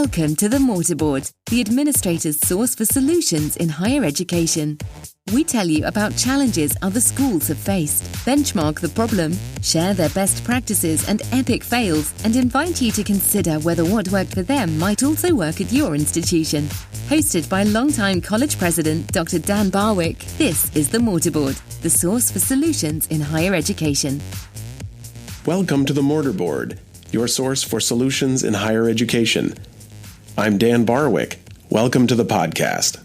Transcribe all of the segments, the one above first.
Welcome to the Mortarboard, the administrator's source for solutions in higher education. We tell you about challenges other schools have faced, benchmark the problem, share their best practices and epic fails, and invite you to consider whether what worked for them might also work at your institution. Hosted by longtime college president Dr. Dan Barwick, this is the Mortarboard, the source for solutions in higher education. Welcome to the Mortarboard, your source for solutions in higher education. I'm Dan Barwick. Welcome to the podcast.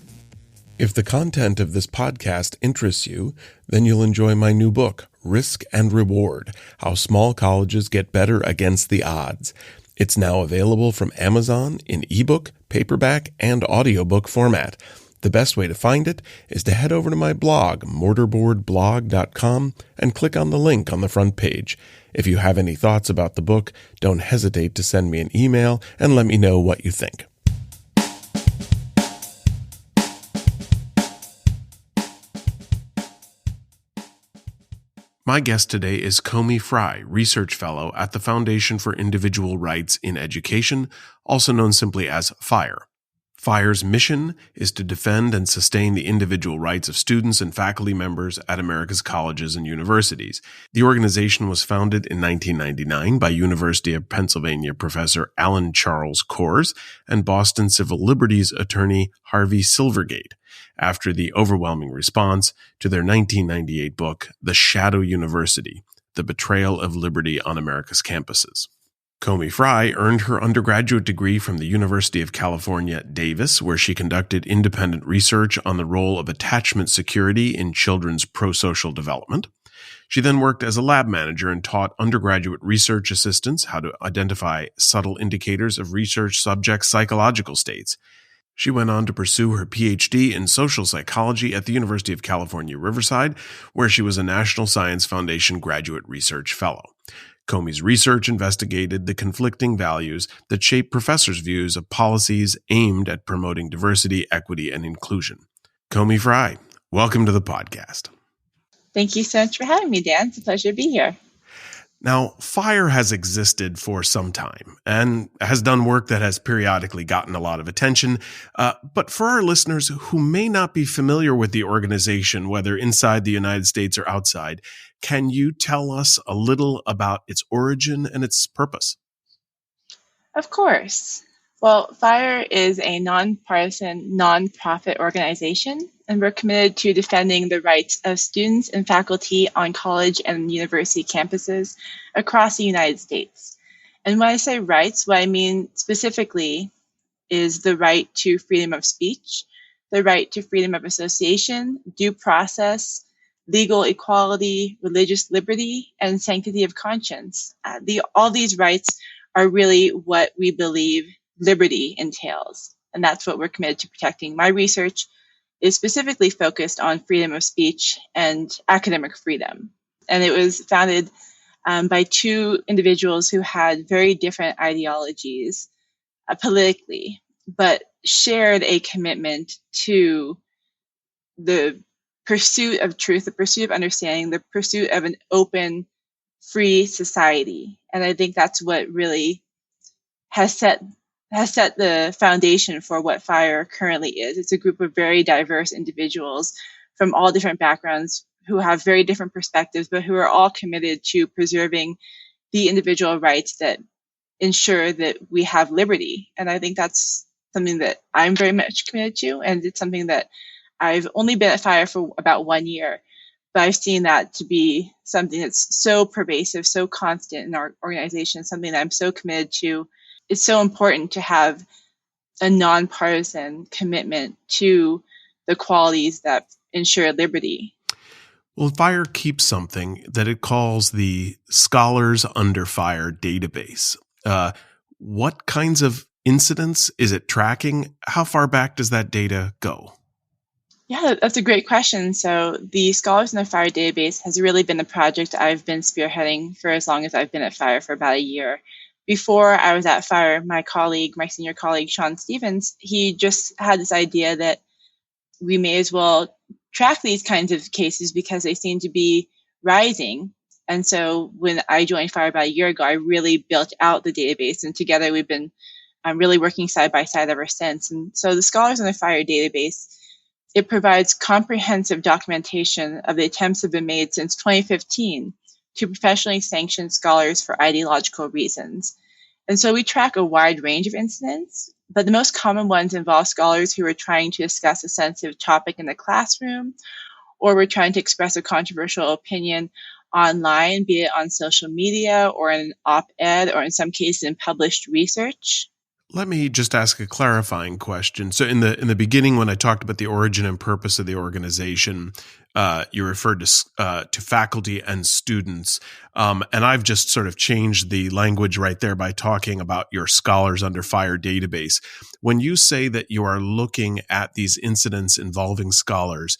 If the content of this podcast interests you, then you'll enjoy my new book, Risk and Reward: How Small Colleges Get Better Against the Odds. It's now available from Amazon in ebook, paperback, and audiobook format. The best way to find it is to head over to my blog, mortarboardblog.com, and click on the link on the front page. If you have any thoughts about the book, don't hesitate to send me an email and let me know what you think. My guest today is Komi Frey, Research Fellow at the Foundation for Individual Rights in Education, also known simply as FIRE. FIRE's mission is to defend and sustain the individual rights of students and faculty members at America's colleges and universities. The organization was founded in 1999 by University of Pennsylvania professor Alan Charles Kors and Boston civil liberties attorney Harvey Silvergate, after the overwhelming response to their 1998 book, The Shadow University: The Betrayal of Liberty on America's Campuses. Komi Frey earned her undergraduate degree from the University of California, Davis, where she conducted independent research on the role of attachment security in children's prosocial development. She then worked as a lab manager and taught undergraduate research assistants how to identify subtle indicators of research subjects' psychological states. She went on to pursue her PhD in social psychology at the University of California, Riverside, where she was a National Science Foundation Graduate Research Fellow. Komi's research investigated the conflicting values that shape professors' views of policies aimed at promoting diversity, equity, and inclusion. Komi Frey, welcome to the podcast. Thank you so much for having me, Dan. It's a pleasure to be here. Now, FIRE has existed for some time and has done work that has periodically gotten a lot of attention. But for our listeners who may not be familiar with the organization, whether inside the United States or outside, can you tell us a little about its origin and its purpose? Of course. Well, FIRE is a nonpartisan, nonprofit organization, and we're committed to defending the rights of students and faculty on college and university campuses across the United States. And when I say rights, what I mean specifically is the right to freedom of speech, the right to freedom of association, due process, legal equality, religious liberty, and sanctity of conscience. All these rights are really what we believe liberty entails, and that's what we're committed to protecting. My research is specifically focused on freedom of speech and academic freedom, and it was founded by two individuals who had very different ideologies politically, but shared a commitment to the pursuit of truth, the pursuit of understanding, the pursuit of an open, free society. And I think that's what really has set the foundation for what FIRE currently is. It's a group of very diverse individuals from all different backgrounds who have very different perspectives, but who are all committed to preserving the individual rights that ensure that we have liberty. And I think that's something that I'm very much committed to, and it's something that I've only been at FIRE for about 1 year, but I've seen that to be something that's so pervasive, so constant in our organization, something that I'm so committed to. It's so important to have a nonpartisan commitment to the qualities that ensure liberty. Well, FIRE keeps something that it calls the Scholars Under FIRE database. What kinds of incidents is it tracking? How far back does that data go? Yeah, that's a great question. So the Scholars Under FIRE database has really been a project I've been spearheading for as long as I've been at FIRE, for about a year. Before I was at FIRE, my senior colleague, Sean Stevens, he just had this idea that we may as well track these kinds of cases because they seem to be rising. And so when I joined FIRE about a year ago, I really built out the database, and together we've been really working side by side ever since. And so the Scholars Under Fire database, it provides comprehensive documentation of the attempts that have been made since 2015 to professionally sanction scholars for ideological reasons. And so we track a wide range of incidents, but the most common ones involve scholars who are trying to discuss a sensitive topic in the classroom, or were trying to express a controversial opinion online, be it on social media or in an op-ed, or in some cases in published research. Let me just ask a clarifying question. So in the beginning, when I talked about the origin and purpose of the organization, you referred to faculty and students, and I've just sort of changed the language right there by talking about your Scholars Under Fire database. When you say that you are looking at these incidents involving scholars,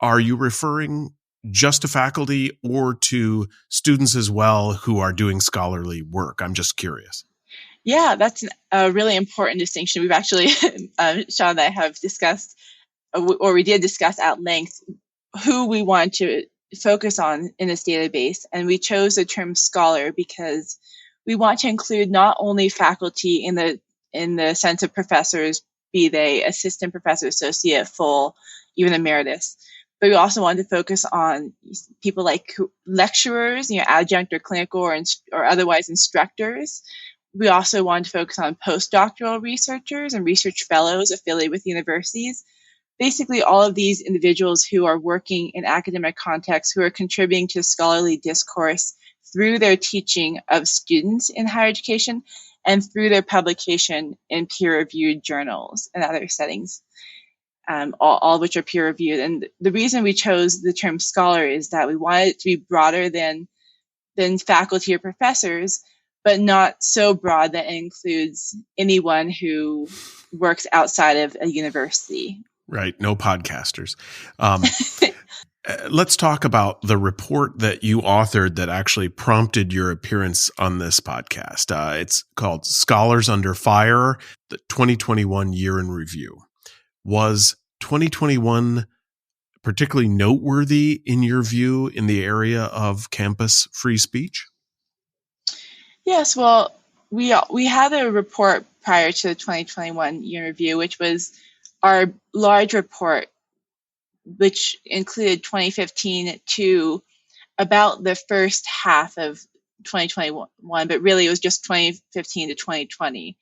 are you referring just to faculty or to students as well who are doing scholarly work? I'm just curious. Yeah, that's a really important distinction. We've actually, Sean and I have discussed, or we did discuss at length, who we want to focus on in this database. And we chose the term scholar because we want to include not only faculty in the sense of professors, be they assistant professor, associate, full, even emeritus, but we also wanted to focus on people like lecturers, adjunct or clinical or otherwise instructors. We also wanted to focus on postdoctoral researchers and research fellows affiliated with universities. Basically, all of these individuals who are working in academic contexts, who are contributing to scholarly discourse through their teaching of students in higher education and through their publication in peer-reviewed journals and other settings, all of which are peer-reviewed. And the reason we chose the term scholar is that we wanted it to be broader than faculty or professors, but not so broad that it includes anyone who works outside of a university. Right. No podcasters. Let's talk about the report that you authored that actually prompted your appearance on this podcast. It's called Scholars Under Fire, the 2021 Year in Review. Was 2021 particularly noteworthy in your view in the area of campus free speech? Yes, well, we had a report prior to the 2021 year review, which was our large report, which included 2015 to about the first half of 2021, but really it was just 2015 to 2020.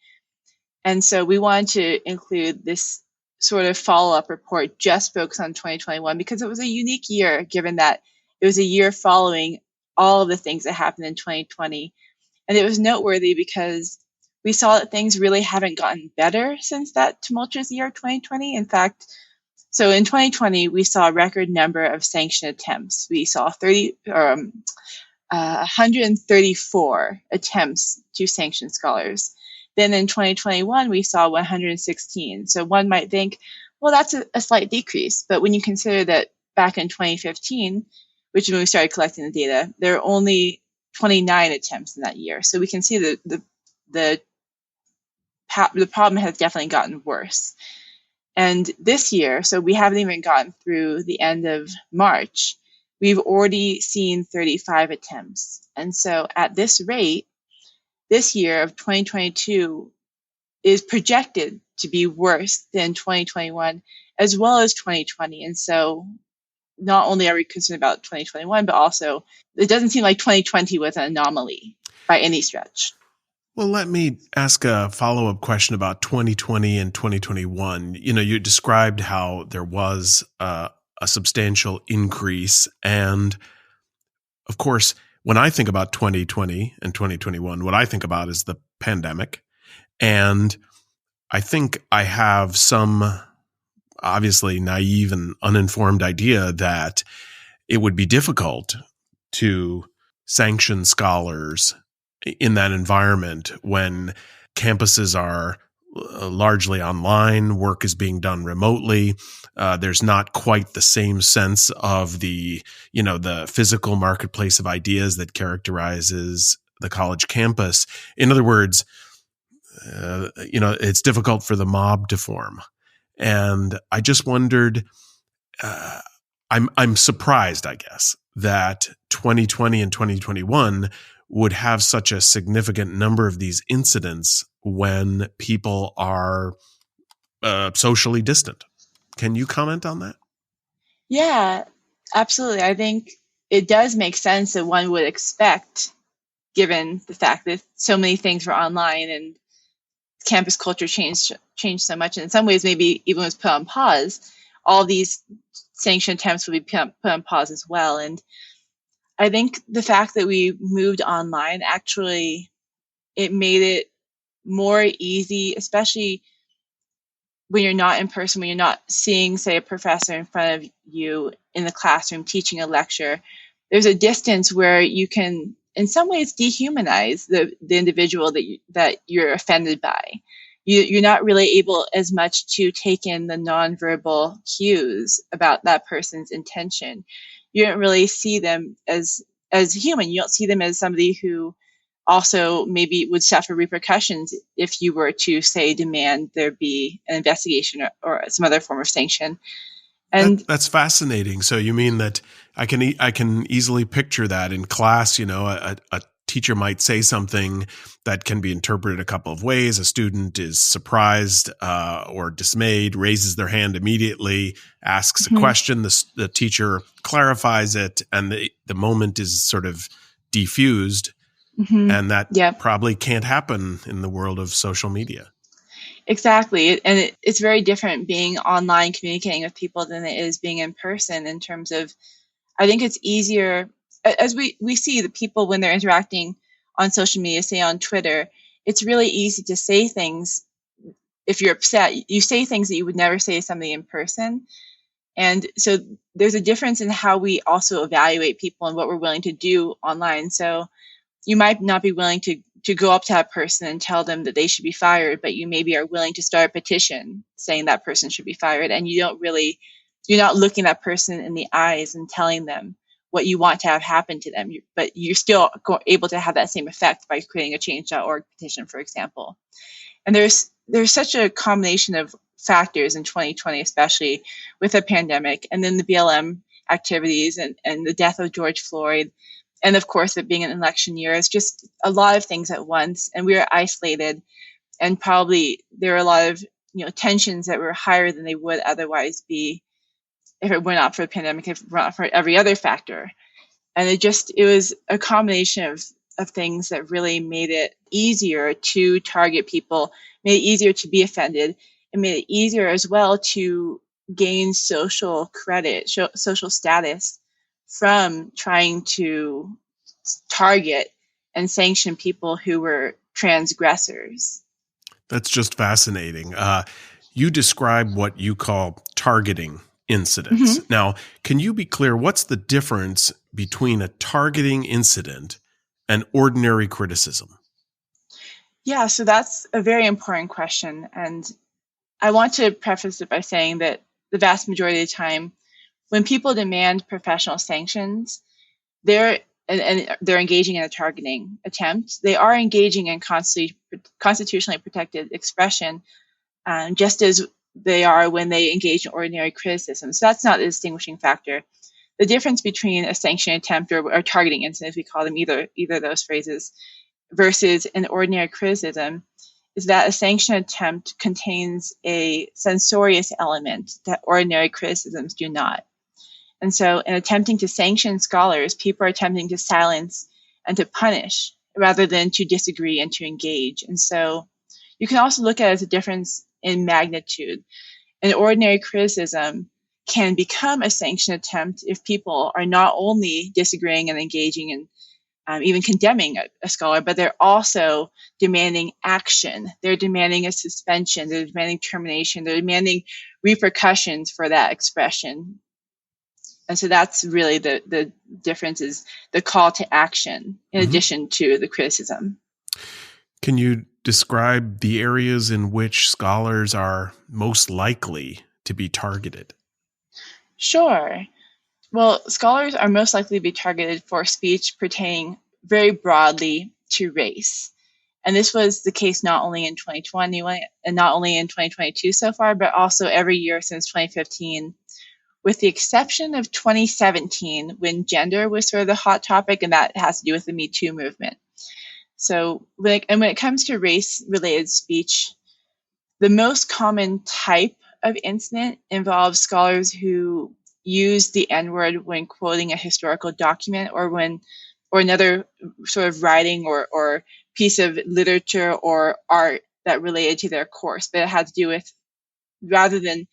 And so we wanted to include this sort of follow-up report just focused on 2021 because it was a unique year, given that it was a year following all of the things that happened in 2020. And it was noteworthy because we saw that things really haven't gotten better since that tumultuous year, 2020. In fact, so in 2020, we saw a record number of sanction attempts. We saw 134 attempts to sanction scholars. Then in 2021, we saw 116. So one might think, well, that's a slight decrease. But when you consider that back in 2015, which is when we started collecting the data, there were only 29 attempts in that year. So we can see that the problem has definitely gotten worse. And this year, so we haven't even gotten through the end of March, we've already seen 35 attempts. And so at this rate, this year of 2022 is projected to be worse than 2021 as well as 2020. And so not only are we concerned about 2021, but also it doesn't seem like 2020 was an anomaly by any stretch. Well, let me ask a follow-up question about 2020 and 2021. You described how there was a substantial increase. And of course, when I think about 2020 and 2021, what I think about is the pandemic. And I think I have some obviously naive and uninformed idea that it would be difficult to sanction scholars in that environment when campuses are largely online, work is being done remotely. There's not quite the same sense of the physical marketplace of ideas that characterizes the college campus. In other words, it's difficult for the mob to form. And I just wondered, I'm surprised, I guess, that 2020 and 2021 would have such a significant number of these incidents when people are socially distant. Can you comment on that? Yeah, absolutely. I think it does make sense that one would expect, given the fact that so many things were online and campus culture changed so much, and in some ways maybe even was put on pause, all these sanction attempts would be put on pause as well. And I think the fact that we moved online, actually, it made it more easy, especially when you're not in person, when you're not seeing, say, a professor in front of you in the classroom teaching a lecture. There's a distance where you can, in some ways, dehumanize the individual that you're offended by. You're not really able as much to take in the nonverbal cues about that person's intention. You don't really see them as human. You don't see them as somebody who also maybe would suffer repercussions if you were to, say, demand there be an investigation or some other form of sanction. And that's fascinating. So you mean that I can easily picture that in class, a teacher might say something that can be interpreted a couple of ways. A student is surprised or dismayed, raises their hand immediately, asks a question. The teacher clarifies it, and the moment is sort of diffused. And that probably can't happen in the world of social media. Exactly. And it's very different being online communicating with people than it is being in person, in terms of, I think it's easier, as we see the people when they're interacting on social media, say on Twitter, it's really easy to say things. If you're upset, you say things that you would never say to somebody in person. And so there's a difference in how we also evaluate people and what we're willing to do online. So you might not be willing to go up to that person and tell them that they should be fired, but you maybe are willing to start a petition saying that person should be fired. And you're not looking that person in the eyes and telling them what you want to have happen to them, but you're still able to have that same effect by creating a change.org petition, for example. And there's such a combination of factors in 2020, especially with the pandemic, and then the BLM activities and the death of George Floyd. And of course, it being an election year, it's just a lot of things at once. And we were isolated, and probably there were a lot of tensions that were higher than they would otherwise be if it were not for the pandemic, if it were not for every other factor. And it was a combination of things that really made it easier to target people, made it easier to be offended, and made it easier as well to gain social credit, social status from trying to target and sanction people who were transgressors. That's just fascinating. You describe what you call targeting incidents. Mm-hmm. Now, can you be clear, what's the difference between a targeting incident and ordinary criticism? Yeah, so that's a very important question. And I want to preface it by saying that the vast majority of the time, when people demand professional sanctions, they're engaging in a targeting attempt. They are engaging in constitutionally protected expression, just as they are when they engage in ordinary criticism. So that's not the distinguishing factor. The difference between a sanction attempt or targeting incident, as we call them, either of those phrases, versus an ordinary criticism, is that a sanction attempt contains a censorious element that ordinary criticisms do not. And so in attempting to sanction scholars, people are attempting to silence and to punish rather than to disagree and to engage. And so you can also look at it as a difference in magnitude. An ordinary criticism can become a sanction attempt if people are not only disagreeing and engaging and even condemning a scholar, but they're also demanding action. They're demanding a suspension. They're demanding termination. They're demanding repercussions for that expression. And so that's really the difference, is the call to action in addition to the criticism. Can you describe the areas in which scholars are most likely to be targeted? Sure. Well, scholars are most likely to be targeted for speech pertaining very broadly to race. And this was the case not only in 2020 and not only in 2022 so far, but also every year since 2015, with the exception of 2017, when gender was sort of the hot topic, and that has to do with the Me Too movement. So when it comes to race-related speech, the most common type of incident involves scholars who use the N-word when quoting a historical document or another sort of writing or piece of literature or art that related to their course, but it had to do with, rather than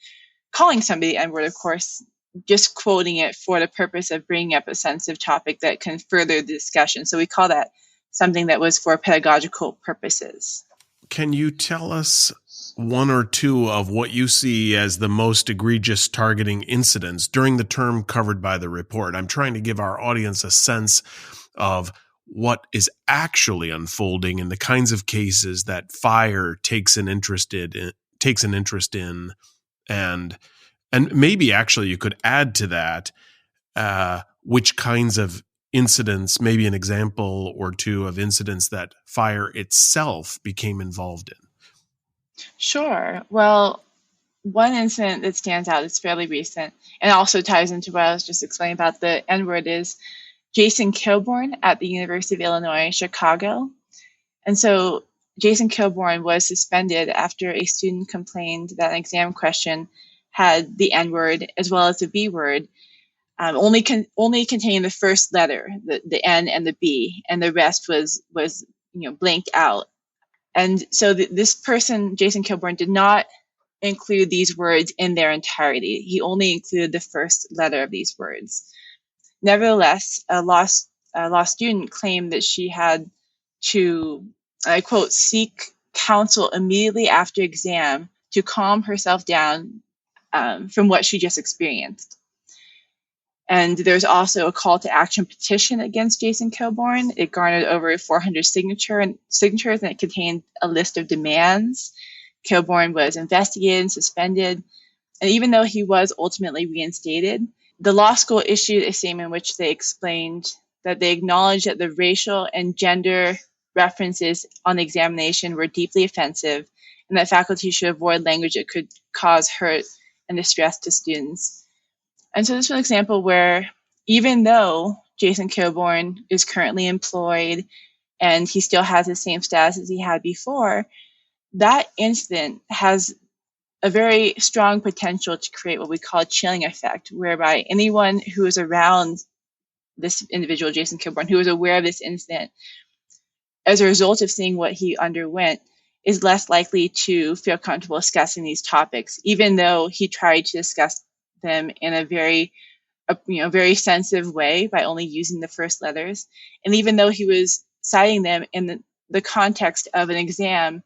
calling somebody N-word, of course, just quoting it for the purpose of bringing up a sensitive topic that can further the discussion. So we call that something that was for pedagogical purposes. Can you tell us one or two of what you see as the most egregious targeting incidents during the term covered by the report? I'm trying to give our audience a sense of what is actually unfolding in the kinds of cases that FIRE takes an interest in, and maybe actually you could add to that which kinds of incidents, maybe an example or two of incidents that FIRE itself became involved in. Sure. Well, one incident that stands out is fairly recent and also ties into what I was just explaining about the N-word is Jason Kilborn at the University of Illinois, Chicago. And so Jason Kilborn was suspended after a student complained that an exam question had the N-word as well as the B-word, only containing the first letter, the N and the B, and the rest was blanked out. And so this person, Jason Kilborn, did not include these words in their entirety. He only included the first letter of these words. Nevertheless, a law student claimed that she had to, I quote, seek counsel immediately after exam to calm herself down from what she just experienced. And there's also a call to action petition against Jason Kilborn. It garnered over 400 signatures, and it contained a list of demands. Kilborn was investigated and suspended. And even though he was ultimately reinstated, the law school issued a statement in which they explained that they acknowledged that the racial and gender references on the examination were deeply offensive and that faculty should avoid language that could cause hurt and distress to students. And so this is an example where even though Jason Kilborn is currently employed and he still has the same status as he had before, that incident has a very strong potential to create what we call a chilling effect, whereby anyone who is around this individual, Jason Kilborn, who is aware of this incident, as a result of seeing what he underwent, is less likely to feel comfortable discussing these topics, even though he tried to discuss them in a very sensitive way by only using the first letters. And even though he was citing them in the context of an exam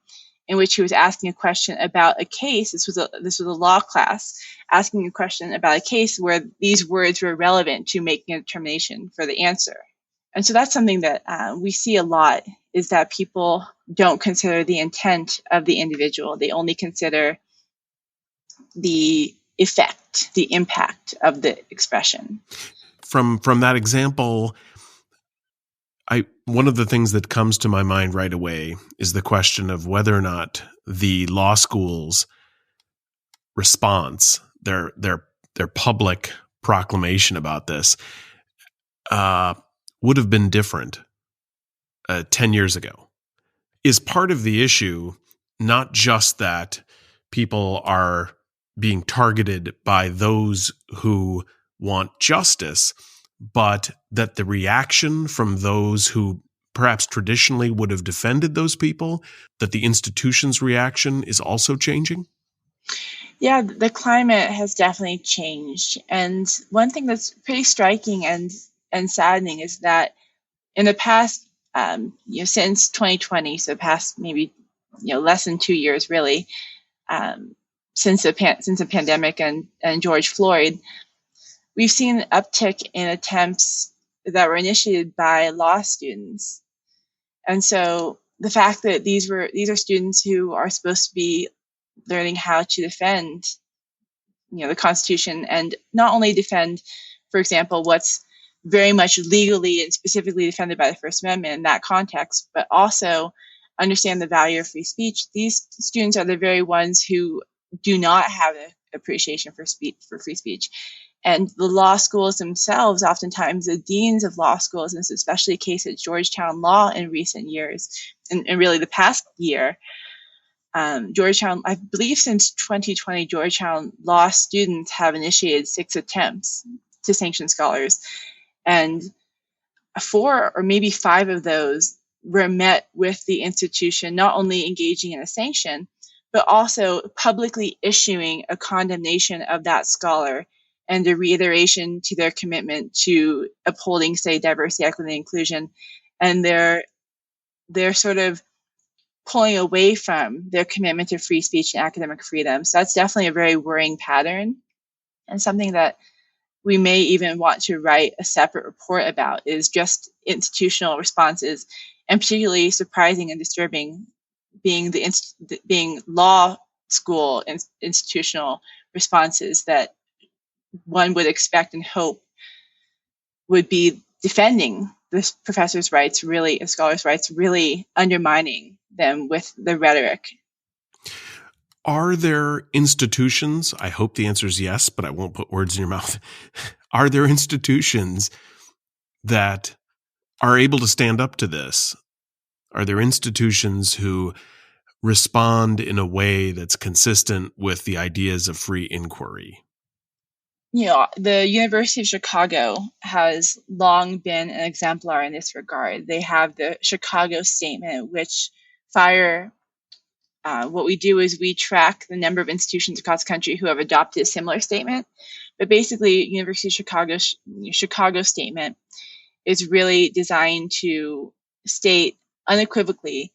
in which he was asking a question about a case, this was a law class, asking a question about a case where these words were relevant to making a determination for the answer. And so that's something that we see a lot, is that people don't consider the intent of the individual. They only consider the effect, the impact of the expression. From that example, one of the things that comes to my mind right away is the question of whether or not the law school's response, their public proclamation about this, would have been different 10 years ago. Is part of the issue not just that people are being targeted by those who want justice, but that the reaction from those who perhaps traditionally would have defended those people, that the institution's reaction is also changing? Yeah, the climate has definitely changed. And one thing that's pretty striking and saddening is that in the past, since 2020, so past maybe less than 2 years really, since the pandemic and George Floyd, we've seen an uptick in attempts that were initiated by law students. And so the fact that these are students who are supposed to be learning how to defend, the Constitution, and not only defend, for example, what's very much legally and specifically defended by the First Amendment in that context, but also understand the value of free speech. These students are the very ones who do not have an appreciation for free speech. And the law schools themselves, oftentimes the deans of law schools, and this is especially the case at Georgetown Law in recent years, and really the past year, Georgetown, I believe since 2020, Georgetown Law students have initiated 6 attempts to sanction scholars. And 4 or maybe 5 of those were met with the institution not only engaging in a sanction, but also publicly issuing a condemnation of that scholar and a reiteration to their commitment to upholding, say, diversity, equity, and inclusion. And they're sort of pulling away from their commitment to free speech and academic freedom. So that's definitely a very worrying pattern, and something that we may even want to write a separate report about is just institutional responses, and particularly surprising and disturbing being law school institutional responses that one would expect and hope would be defending the professor's rights, really, a scholar's rights, really undermining them with the rhetoric. Are there institutions, I hope the answer is yes, but I won't put words in your mouth. Are there institutions that are able to stand up to this? Are there institutions who respond in a way that's consistent with the ideas of free inquiry? You know, the University of Chicago has long been an exemplar in this regard. They have the Chicago Statement, which what we do is we track the number of institutions across the country who have adopted a similar statement. But basically, University of Chicago Statement is really designed to state unequivocally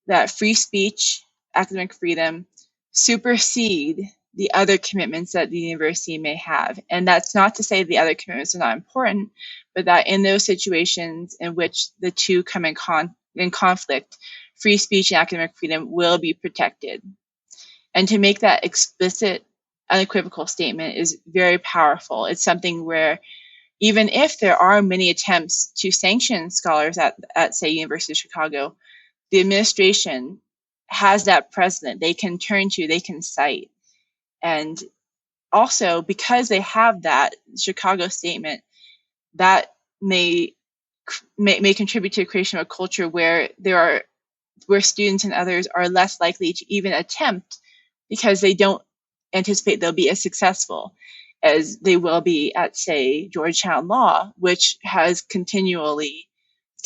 that free speech, academic freedom, supersede the other commitments that the university may have. And that's not to say the other commitments are not important, but that in those situations in which the two come in conflict, free speech and academic freedom will be protected. And to make that explicit, unequivocal statement is very powerful. It's something where even if there are many attempts to sanction scholars at say, University of Chicago, the administration has that precedent they can turn to, they can cite. And also, because they have that Chicago statement, that may contribute to the creation of a culture where students and others are less likely to even attempt, because they don't anticipate they'll be as successful as they will be at, say, Georgetown Law, which has continually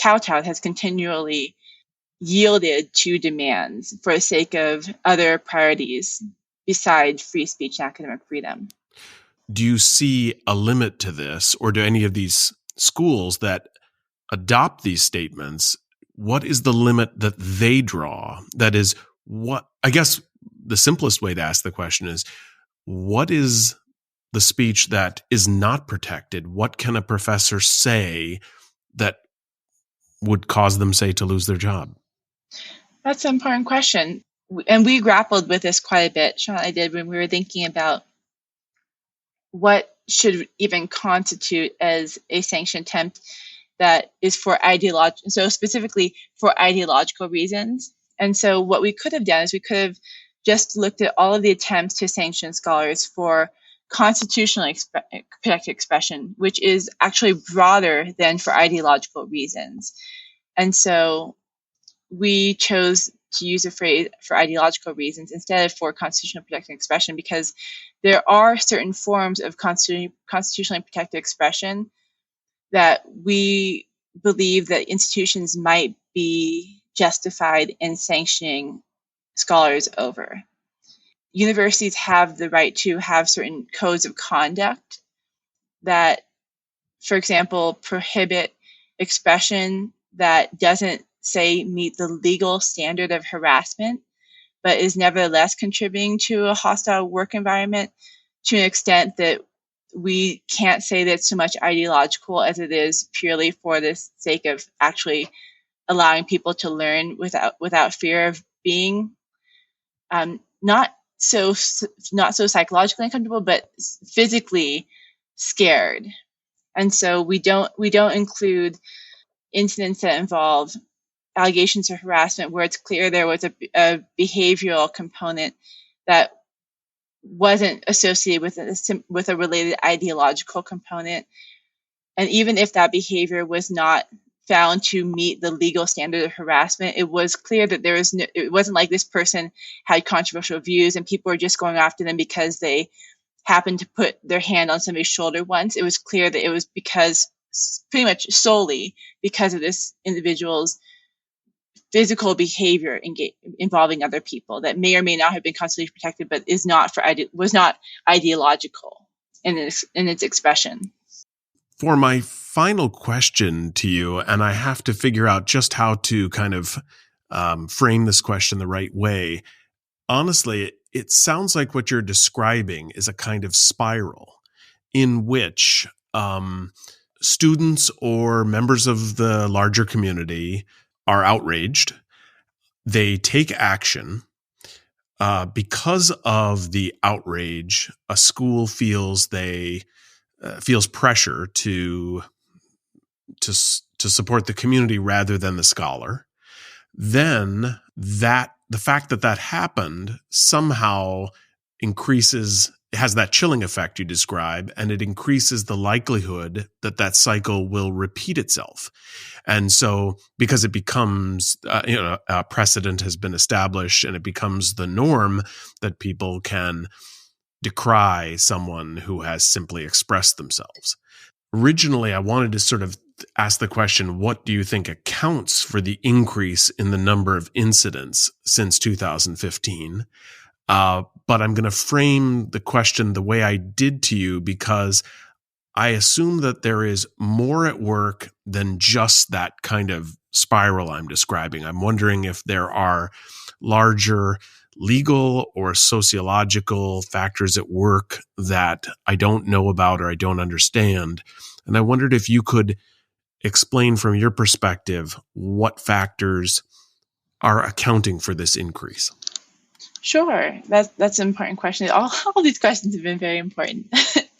kowtowed, has continually yielded to demands for the sake of other priorities besides free speech and academic freedom. Do you see a limit to this, or do any of these schools that adopt these statements, what is the limit that they draw? That is, what I guess the simplest way to ask the question is, what is the speech that is not protected? What can a professor say that would cause them, say, to lose their job? That's an important question. And we grappled with this quite a bit, Sean and I did, when we were thinking about what should even constitute as a sanction attempt that is for specifically for ideological reasons. And so what we could have done is we could have just looked at all of the attempts to sanction scholars for constitutionally protected expression, which is actually broader than for ideological reasons. And so we chose to use a phrase for ideological reasons instead of for constitutional protected expression, because there are certain forms of constitutionally protected expression that we believe that institutions might be justified in sanctioning scholars over. Universities have the right to have certain codes of conduct that, for example, prohibit expression that doesn't, say, meet the legal standard of harassment, but is nevertheless contributing to a hostile work environment to an extent that we can't say that it's so much ideological as it is purely for the sake of actually allowing people to learn without fear of being not so psychologically uncomfortable, but physically scared. And so we don't include incidents that involve allegations of harassment where it's clear there was a behavioral component that wasn't associated with a related ideological component. And even if that behavior was not found to meet the legal standard of harassment, it was clear that it wasn't like this person had controversial views and people were just going after them because they happened to put their hand on somebody's shoulder once. It was clear that it was pretty much solely because of this individual's physical behavior involving other people that may or may not have been constitutionally protected, but was not ideological in its expression. For my final question to you, and I have to figure out just how to kind of frame this question the right way. Honestly, it sounds like what you're describing is a kind of spiral in which students or members of the larger community are outraged. They take action. Because of the outrage, a school feels pressure to support the community rather than the scholar. Then the fact that happened somehow has that chilling effect you describe, and it increases the likelihood that cycle will repeat itself. And so because it becomes, a precedent has been established and it becomes the norm that people can decry someone who has simply expressed themselves. Originally, I wanted to sort of ask the question, what do you think accounts for the increase in the number of incidents since 2015? But I'm going to frame the question the way I did to you because I assume that there is more at work than just that kind of spiral I'm describing. I'm wondering if there are larger legal or sociological factors at work that I don't know about or I don't understand. And I wondered if you could explain from your perspective what factors are accounting for this increase. Sure, that's an important question. All these questions have been very important.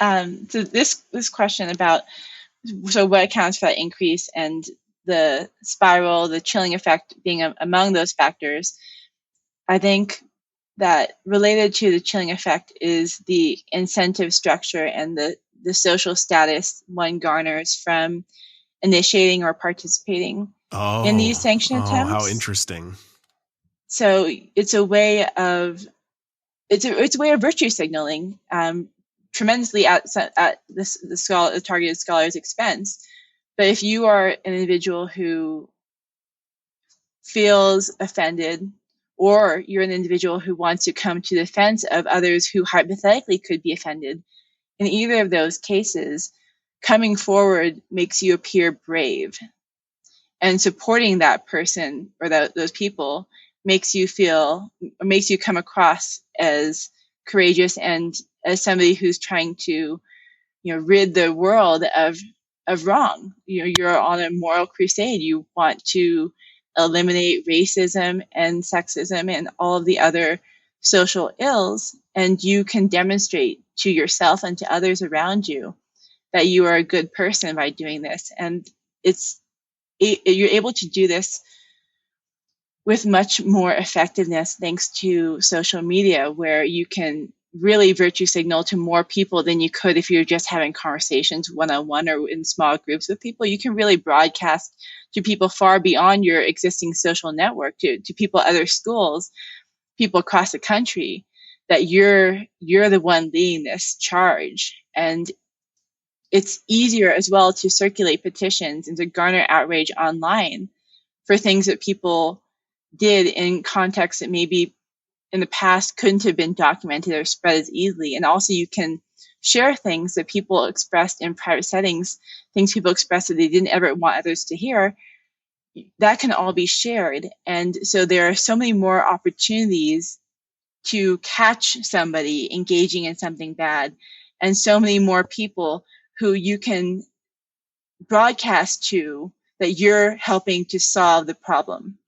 So this question about what accounts for that increase and the spiral, the chilling effect being among those factors, I think that related to the chilling effect is the incentive structure and the social status one garners from initiating or participating in these sanction attempts. How interesting. So it's a way of virtue signaling, tremendously at the targeted scholar's expense. But if you are an individual who feels offended, or you're an individual who wants to come to the defense of others who hypothetically could be offended, in either of those cases, coming forward makes you appear brave. And supporting that person or those people makes you come across as courageous and as somebody who's trying to, rid the world of wrong. You're on a moral crusade. You want to eliminate racism and sexism and all of the other social ills, and you can demonstrate to yourself and to others around you that you are a good person by doing this. And you're able to do this with much more effectiveness thanks to social media, where you can really virtue signal to more people than you could if you're just having conversations one-on-one or in small groups with people. You can really broadcast to people far beyond your existing social network, to people at other schools, people across the country, that you're the one leading this charge. And it's easier as well to circulate petitions and to garner outrage online for things that people did in contexts that maybe in the past couldn't have been documented or spread as easily. And also you can share things that people expressed in private settings, things people expressed that they didn't ever want others to hear. That can all be shared. And so there are so many more opportunities to catch somebody engaging in something bad, and so many more people who you can broadcast to that you're helping to solve the problem.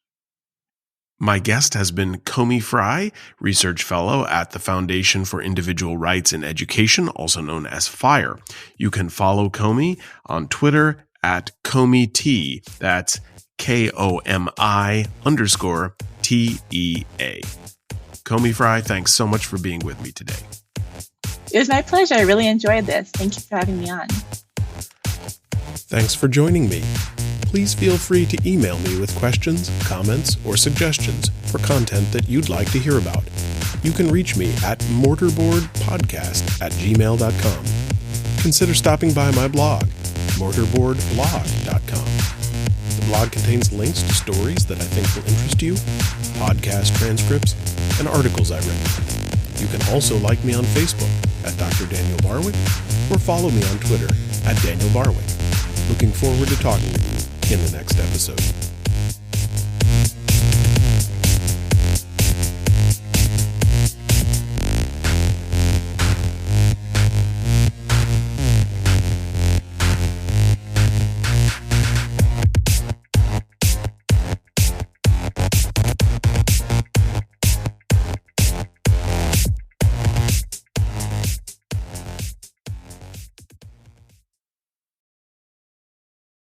My guest has been Komi Frey, Research Fellow at the Foundation for Individual Rights in Education, also known as FIRE. You can follow Komi on Twitter at KomiT. That's KOMI_TEA. Komi Frey, thanks so much for being with me today. It was my pleasure. I really enjoyed this. Thank you for having me on. Thanks for joining me. Please feel free to email me with questions, comments, or suggestions for content that you'd like to hear about. You can reach me at mortarboardpodcast@gmail.com. Consider stopping by my blog, mortarboardblog.com. The blog contains links to stories that I think will interest you, podcast transcripts, and articles I recommend. You can also like me on Facebook at Dr. Daniel Barwick or follow me on Twitter at Daniel Barwick. Looking forward to talking with you in the next episode.